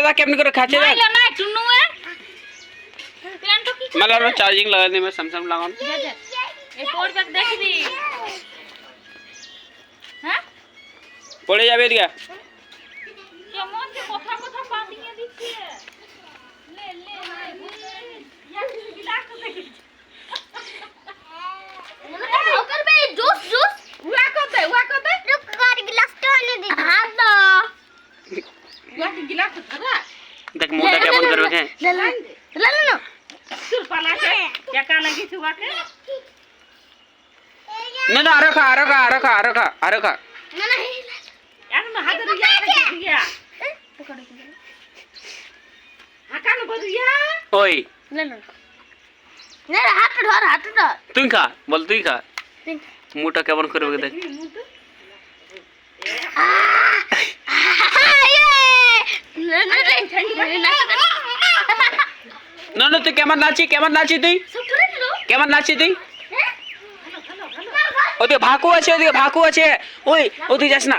दादा केमन करे खाचे নাই না চুনুয়ে প্যান্ট কি मला रो चार्जिंग लगा दे मैं सैमसंग लगाऊं এই কোড ব্যাগ দেখবি হ্যাঁ पड़े जाबे दिया কেমন যে কথা কথা বাঁধিয়ে দিচ্ছে লে লে ইয়া গিলাস দেখি না করবে জুস জুস ওয়া করবে রুক গাড়ি গ্লাসটা এনে দি হাত দাও ওয়া কি গ্লাস ধরা देख मोटा केमन करबे के ला ला सुर पाला के क्या लगी छुआ के ना ना आरो खा ना ना यार ना हाथ दिया पकड़ के हाका न बदिया ओए ले लो ना हाथ धर तू खा बोल तू खा मोटा केमन करबे के देख ना ना तू केमन नाची तू केमन नाची तू ओदे भाकू আছে ওই ওদি যাস না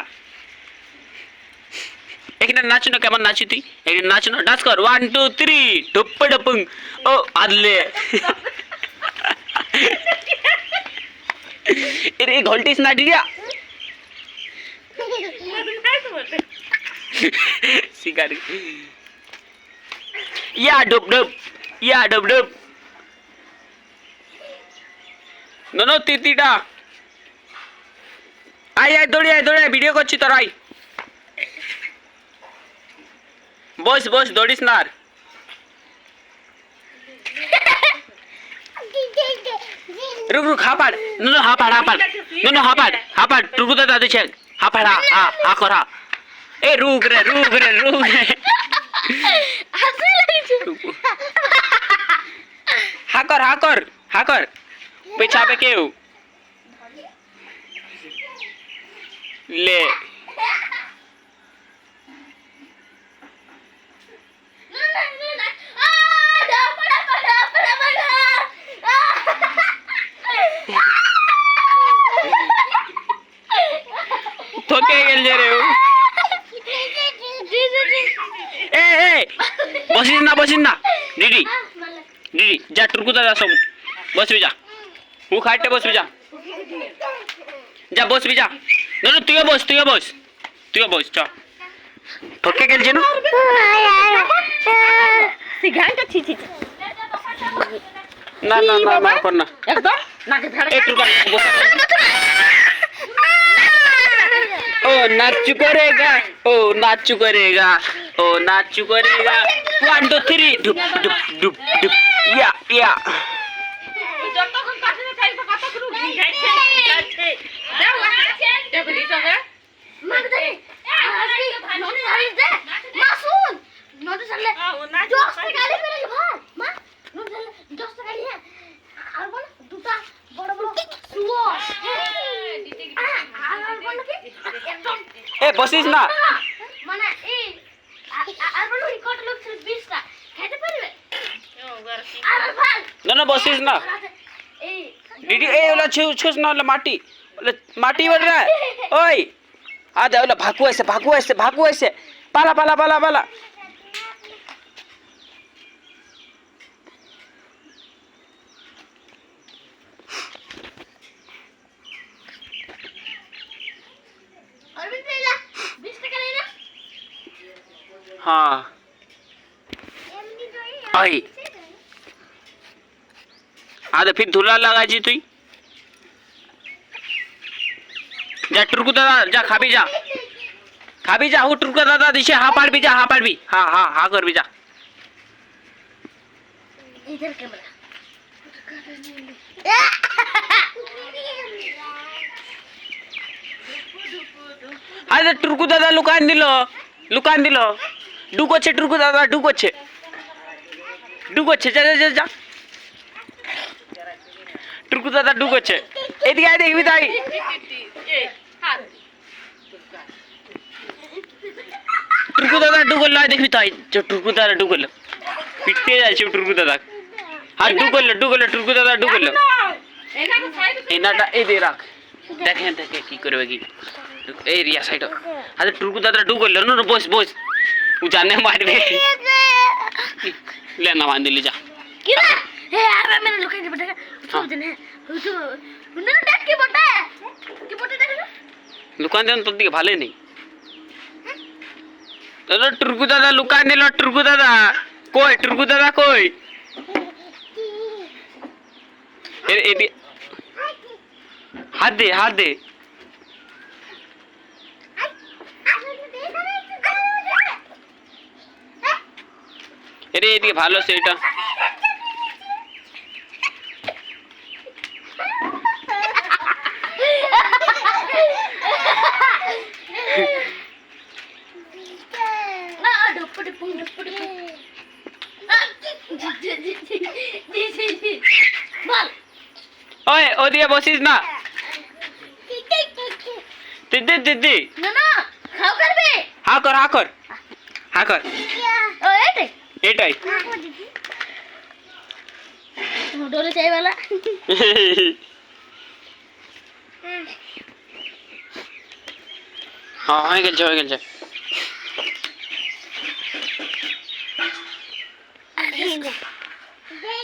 এখানে নাচ না কেমন নাচি তুই এখানে নাচ না ডান্স কর 1 2 3 ডপ ডপং ও আদলে এরে ঘলটিস না ডিয়া সিগারি या डप डप नो तीतीटा आय दौड़े वीडियो करछि तोर आय बस दौड़िस ना रुक हापाड़ नो हापाड़ टुकु दादा दे छे हापाड़ हा करा ए रुक रे हाकर पीछा पे केउ ले थोके गेल जे रे ए बसिन ना दीदी जा टुरकु दादा सब बस भी जा वो खाटे बस भी जा बस भी जा ना तू बस जा थोके गेल जे न सिगारेट छी ना मार करना एकदम ना के धड़ ए टुरका ओ नाचू करेगा 1 2 3 डुप या যতক্ষণ কাছে যাই তো কতক্ষণ যাচ্ছে দাও দেখলি তবে মাগদে ননি হারিস দে মাসুন ননি চলে 10 টা গাড়ি পেরে ভাই মা ননি চলে 10 টা গাড়ি হ্যাঁ আর বল দুটা বড় সুও আর বল কি একদম ए बसिस ना মানে এই আর বল রেকর্ড লোক 20 টা খেতে পারবে আর ভাই ना बसिस ना दीदी ए ओला छुस ना ओला माटी बढ़ रहा है ओए आ दे ओला भागू ऐसे पाला अरविंद लेला 20 টাকা लेना हां आई आधे फिर धुला लगा जी तुई जा टुरकु दादा जा खाबी जा वो टुरकु दादा दिशे हाँ पाड़ भी हाँ कर भी जा इधर कैमरा अरे टुरकु दादा लुकान दिलो डुक अच्छे टुरकु दादा डुक अच्छे जा टुरकु दादा डुक अच्छे एदिके आय देखबी ताई टुरकु दादा डुगल ला देखबी ताई जो टुरकु दादा डुगल पिटते जाय छै टुरकु दादा हां डुगल टुरकु दादा डुगल एनाटा ए दे राख देखे की करबे की एरिया साइड हां टुरकु दादा डुगल नो बस उ जाने मारबे ले ना बांध ले जा किरा हे आबे मैंने लुकाई के बेटा तो जने तो उन्होंने देख के बोटा देख ना लुकान देन तो दिखे भाले नहीं अरे टुरकू दादा लुकान दिलो टुरकू दादा कोई ए हाथ दे अरे এদিকে ভালো সেটা না ডপড়ে পুং বল ওই ওদিকে বসিস না দিদি না খাও করবে হা কর ও এটাই ডোলে চাই वाला হ্যাঁ হয়ে গেছে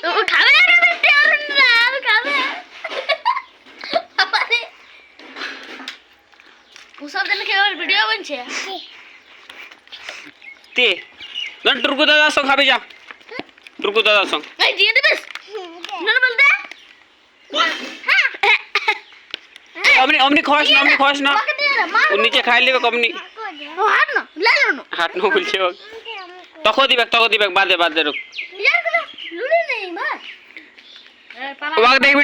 ও খাবে না বেটে আর না খাবে আরে পুসব দিন কে ভিডিও বানছে তে না টুরকু দাদা সঙ্গ খাবে যা টুরকু দাদা সঙ্গ এই দিয়ে দিবস না বলতে অমনি খাওয়াস না ও নিচে খাই লিবে কমনি ও হাত না লে লো হাত নো বলছে ও তখন দিবে বাদে রুক यार लुले नहीं मार ওকে দেখবি